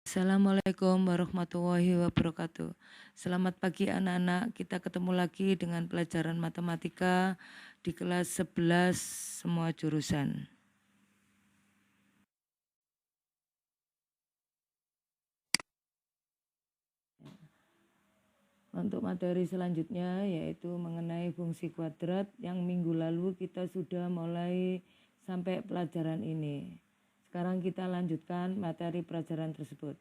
Assalamualaikum warahmatullahi wabarakatuh. Selamat pagi anak-anak, kita ketemu lagi dengan pelajaran matematika di kelas 11 semua jurusan. Untuk materi selanjutnya yaitu mengenai fungsi kuadrat yang minggu lalu kita sudah mulai sampai pelajaran ini. Sekarang kita lanjutkan materi pelajaran tersebut.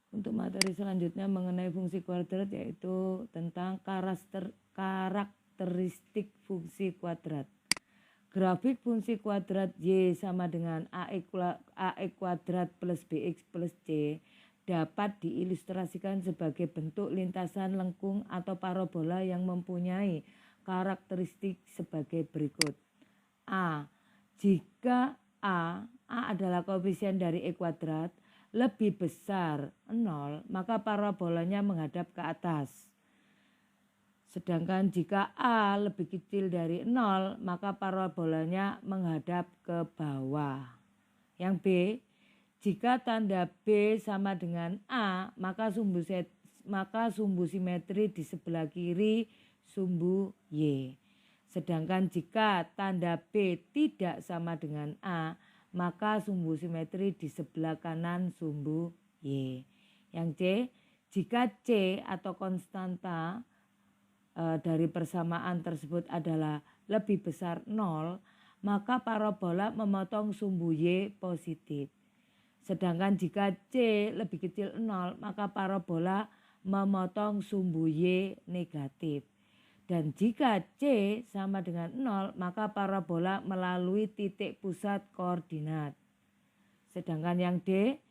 Untuk materi selanjutnya mengenai fungsi kuadrat yaitu tentang karakteristik fungsi kuadrat. Grafik fungsi kuadrat Y sama dengan AX kuadrat plus BX plus C dapat diilustrasikan sebagai bentuk lintasan lengkung atau parabola yang mempunyai karakteristik sebagai berikut. A. Jika A adalah koefisien dari E kuadrat lebih besar 0, maka parabolanya menghadap ke atas. Sedangkan jika A lebih kecil dari 0, maka parabolanya menghadap ke bawah. Yang B, jika tanda B sama dengan A, maka sumbu simetri di sebelah kiri sumbu Y. Sedangkan jika tanda B tidak sama dengan A, maka sumbu simetri di sebelah kanan sumbu Y. Yang C, jika C atau konstanta dari persamaan tersebut adalah lebih besar 0, maka parabola memotong sumbu Y positif. Sedangkan jika C lebih kecil 0, maka parabola memotong sumbu Y negatif. Dan jika C sama dengan 0, maka parabola melalui titik pusat koordinat. Sedangkan yang D,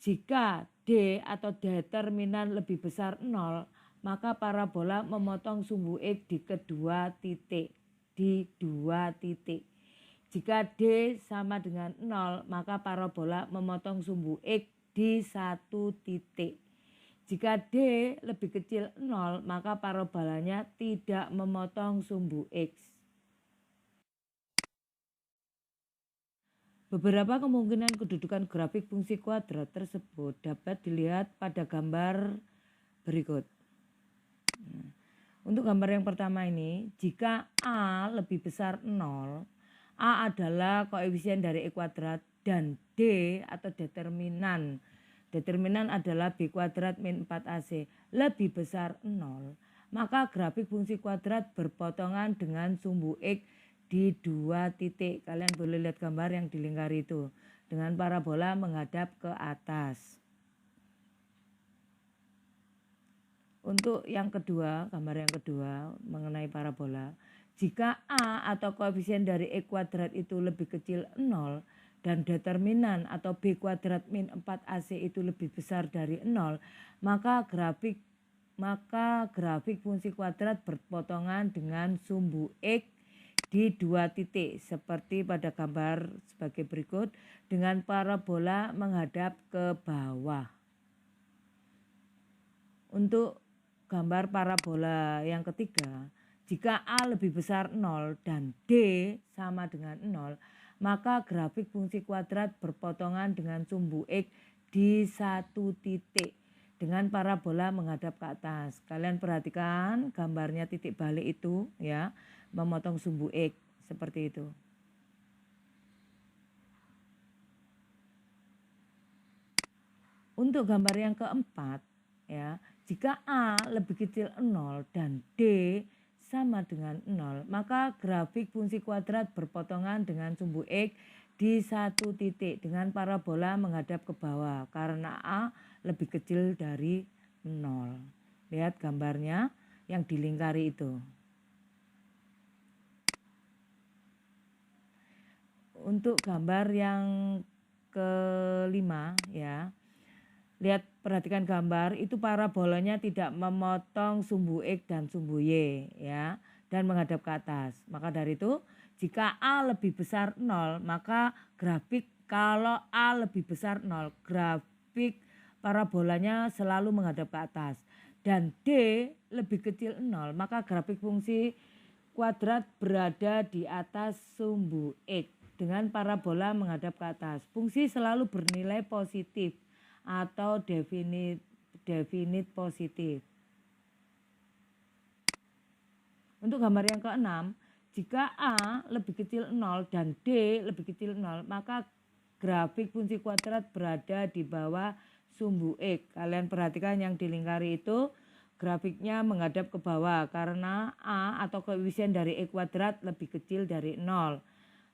jika D atau determinan lebih besar 0, maka parabola memotong sumbu X di kedua titik, di dua titik. Jika D sama dengan 0, maka parabola memotong sumbu X di satu titik. Jika D lebih kecil 0, maka parabolanya tidak memotong sumbu X. Beberapa kemungkinan kedudukan grafik fungsi kuadrat tersebut dapat dilihat pada gambar berikut. Untuk gambar yang pertama ini, jika A lebih besar 0, A adalah koefisien dari E kuadrat dan D atau determinan adalah B kuadrat min 4AC lebih besar 0, maka grafik fungsi kuadrat berpotongan dengan sumbu X di dua titik. Kalian boleh lihat gambar yang dilingkari itu dengan parabola menghadap ke atas. Untuk yang kedua, gambar yang kedua mengenai parabola, jika A atau koefisien dari E kuadrat itu lebih kecil 0 dan determinan atau B kuadrat min 4AC itu lebih besar dari 0, maka grafik fungsi kuadrat berpotongan dengan sumbu X di dua titik seperti pada gambar sebagai berikut dengan parabola menghadap ke bawah. Untuk gambar parabola yang ketiga, jika A lebih besar 0 dan D sama dengan 0, maka grafik fungsi kuadrat berpotongan dengan sumbu X di satu titik dengan parabola menghadap ke atas. Kalian perhatikan gambarnya titik balik itu ya, memotong sumbu X seperti itu. Untuk gambar yang keempat ya, jika A lebih kecil 0 dan D sama dengan 0, maka grafik fungsi kuadrat berpotongan dengan sumbu X di satu titik dengan parabola menghadap ke bawah karena A lebih kecil dari 0. Lihat gambarnya yang dilingkari itu. Untuk gambar yang kelima ya, lihat, perhatikan gambar itu parabolanya tidak memotong sumbu X dan sumbu Y ya, dan menghadap ke atas. Maka dari itu jika A lebih besar 0, maka kalau A lebih besar 0, grafik parabolanya selalu menghadap ke atas. Dan D lebih kecil 0, maka grafik fungsi kuadrat berada di atas sumbu X dengan parabola menghadap ke atas. Fungsi selalu bernilai positif atau definit positif. Untuk gambar yang keenam, jika A lebih kecil 0 dan D lebih kecil 0, maka grafik fungsi kuadrat berada di bawah sumbu X. Kalian perhatikan yang dilingkari itu grafiknya menghadap ke bawah karena A atau koefisien dari X kuadrat lebih kecil dari 0.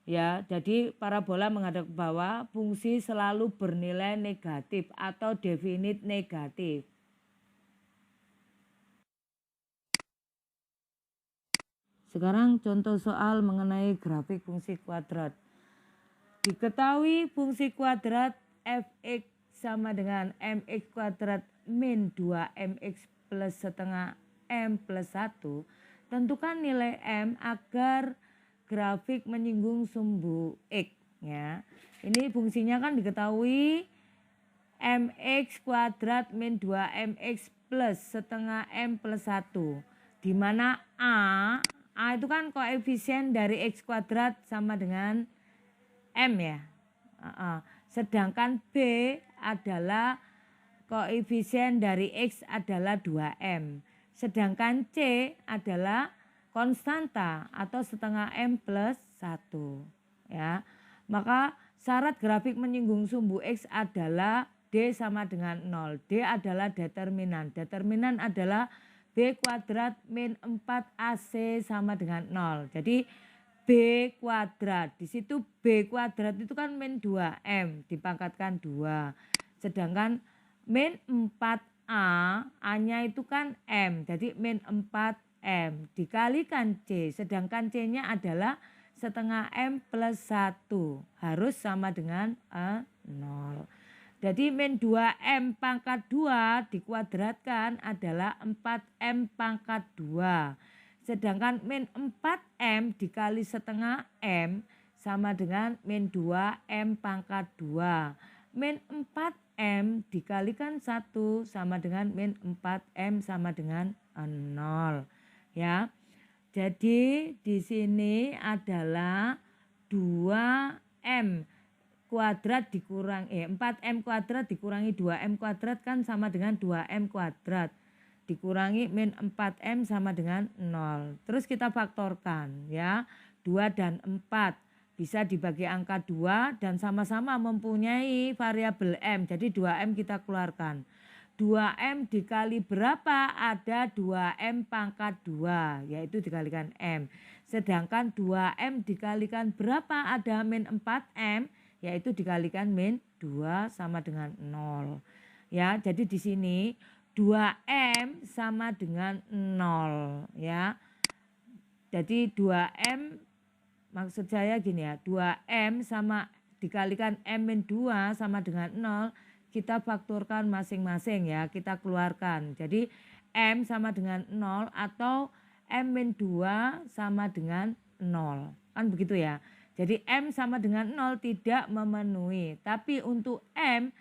Ya, jadi parabola menghadap ke bawah, fungsi selalu bernilai negatif atau definit negatif. Sekarang contoh soal mengenai grafik fungsi kuadrat. Diketahui fungsi kuadrat fx sama dengan mx kuadrat min 2mx plus setengah m plus 1. Tentukan nilai m agar grafik menyinggung sumbu x. Ya. Ini fungsinya kan diketahui mx kuadrat min 2mx plus setengah m plus 1. Di mana A itu kan koefisien dari X kuadrat sama dengan M ya. Sedangkan B adalah koefisien dari X adalah 2M. Sedangkan C adalah konstanta atau setengah M plus 1. Ya. Maka syarat grafik menyinggung sumbu X adalah D sama dengan 0. D adalah determinan. Determinan adalah B kuadrat min 4AC sama dengan 0. Jadi B kuadrat. Di situ B kuadrat itu kan min 2M dipangkatkan 2. Sedangkan min 4A, A-nya itu kan M. Jadi min 4M dikalikan C. Sedangkan C-nya adalah setengah M plus 1. Harus sama dengan 0. Jadi min 2M pangkat 2 dikuadratkan adalah 4M pangkat 2. Sedangkan min 4M dikali setengah M sama dengan min 2M pangkat 2. Min 4M dikalikan 1 sama dengan min 4M sama dengan 0. Ya. Jadi di sini adalah 2M kuadrat dikurangi 4M kuadrat dikurangi 2M kuadrat kan sama dengan 2M kuadrat. Dikurangi min 4M sama dengan 0. Terus kita faktorkan ya. 2 dan 4 bisa dibagi angka 2 dan sama-sama mempunyai variabel M. Jadi 2M kita keluarkan. 2M dikali berapa? Ada 2M pangkat 2 yaitu dikalikan M. Sedangkan 2M dikalikan berapa? Ada min 4M yaitu dikalikan min 2 sama dengan 0. Ya, jadi di sini 2M sama dengan 0 ya. Jadi 2M maksud saya gini ya, 2M sama dikalikan M min 2 sama dengan 0, kita faktorkan masing-masing ya, kita keluarkan. Jadi M sama dengan 0 atau M min 2 sama dengan 0. Kan begitu ya. Jadi M sama dengan 0 tidak memenuhi. Tapi untuk M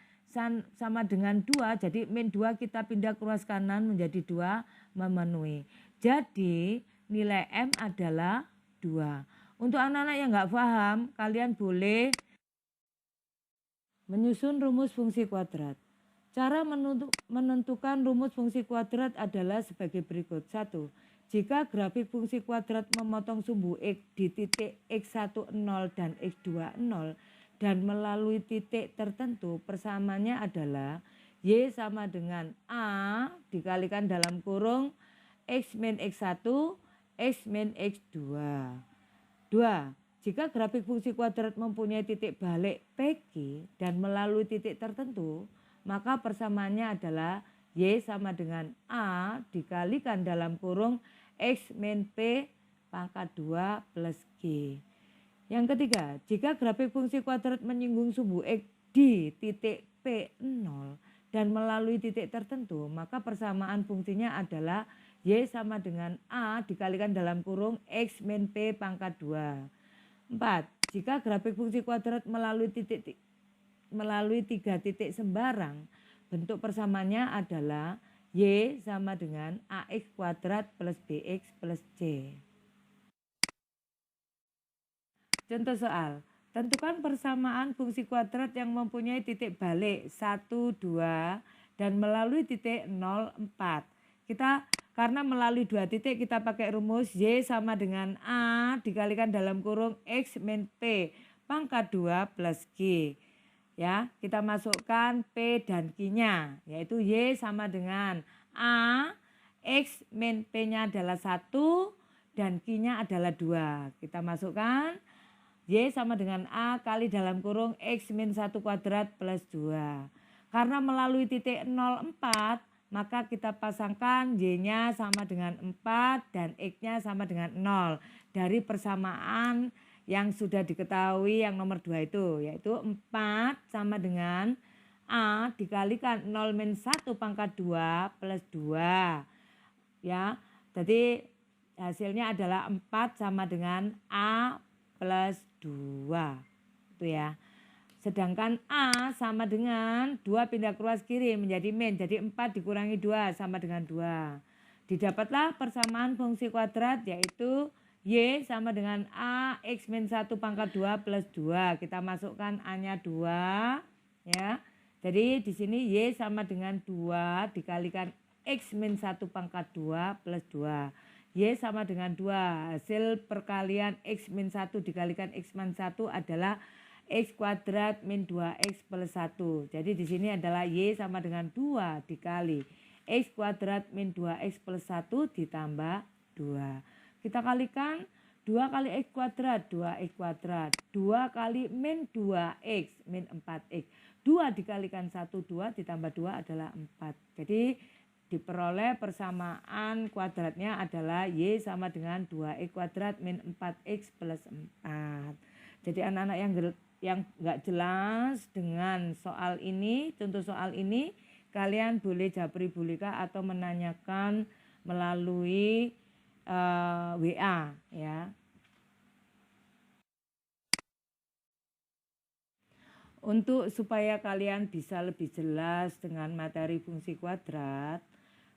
sama dengan 2, jadi min 2 kita pindah ke ruas kanan menjadi 2 memenuhi. Jadi nilai M adalah 2. Untuk anak-anak yang nggak paham, kalian boleh menyusun rumus fungsi kuadrat. Cara menentukan rumus fungsi kuadrat adalah sebagai berikut. 1. Jika grafik fungsi kuadrat memotong sumbu X di titik X1 0 dan X2 0 dan melalui titik tertentu, persamaannya adalah Y sama dengan A dikalikan dalam kurung X min X1, X min X2. 2. Jika grafik fungsi kuadrat mempunyai titik balik PQ dan melalui titik tertentu, maka persamaannya adalah Y sama dengan A dikalikan dalam kurung X min P pangkat 2 plus G. Yang ketiga, jika grafik fungsi kuadrat menyinggung sumbu X di titik P0 dan melalui titik tertentu, maka persamaan fungsinya adalah Y sama dengan A dikalikan dalam kurung X min P pangkat 2. 4. Jika grafik fungsi kuadrat melalui 3 titik sembarang, bentuk persamaannya adalah Y sama dengan AX kuadrat plus BX plus C. Contoh soal. Tentukan persamaan fungsi kuadrat yang mempunyai titik balik 1, 2 dan melalui titik 0, 4. Karena melalui dua titik kita pakai rumus Y sama dengan A dikalikan dalam kurung X min P pangkat 2 plus G. Ya, kita masukkan P dan Q-nya, yaitu Y sama dengan A, X min P-nya adalah 1 dan Q-nya adalah 2. Kita masukkan Y sama dengan A kali dalam kurung X min 1 kuadrat plus 2. Karena melalui titik 0, 4, maka kita pasangkan Y-nya sama dengan 4 dan X-nya sama dengan 0. Dari persamaan yang sudah diketahui yang nomor 2 itu, yaitu 4 sama dengan A dikalikan 0 min 1 pangkat 2 plus 2. Ya, jadi hasilnya adalah 4 sama dengan A plus 2. Itu ya. Sedangkan A sama dengan 2 pindah ke ruas kiri menjadi min. Jadi 4 dikurangi 2 sama dengan 2. Didapatlah persamaan fungsi kuadrat yaitu Y sama dengan A X min 1 pangkat 2 plus 2. Kita masukkan A-nya 2. Ya. Jadi di sini Y sama dengan 2 dikalikan X min 1 pangkat 2 plus 2. Y sama dengan 2. Hasil perkalian X min 1 dikalikan X min 1 adalah X kuadrat min 2X plus 1. Jadi di sini adalah Y sama dengan 2 dikali X kuadrat min 2X plus 1 ditambah 2. Kita kalikan 2 kali X kuadrat, 2X kuadrat. 2 kali min 2X, min 4X. 2 dikalikan 1, 2 ditambah 2 adalah 4. Jadi diperoleh persamaan kuadratnya adalah Y sama dengan 2X kuadrat min 4X plus 4. Jadi anak-anak yang nggak jelas dengan soal ini, contoh soal ini, kalian boleh japri bulika atau menanyakan melalui WA ya. Untuk supaya kalian bisa lebih jelas dengan materi fungsi kuadrat,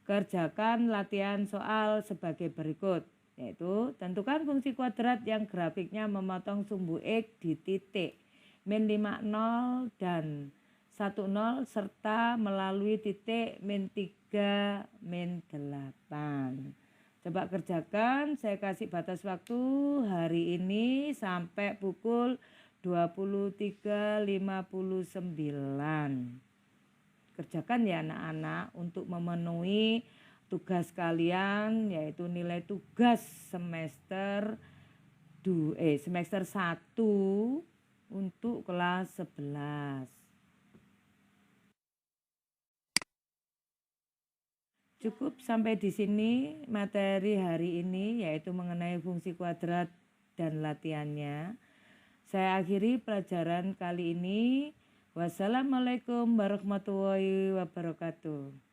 kerjakan latihan soal sebagai berikut, yaitu tentukan fungsi kuadrat yang grafiknya memotong sumbu X di titik min 5, 0 dan 1, 0 serta melalui titik min 3, min 8. Coba kerjakan, saya kasih batas waktu hari ini sampai pukul 23.59. Kerjakan ya anak-anak untuk memenuhi tugas kalian, yaitu nilai tugas semester 1 untuk kelas 11. Cukup sampai di sini materi hari ini, yaitu mengenai fungsi kuadrat dan latihannya. Saya akhiri pelajaran kali ini. Wassalamualaikum warahmatullahi wabarakatuh.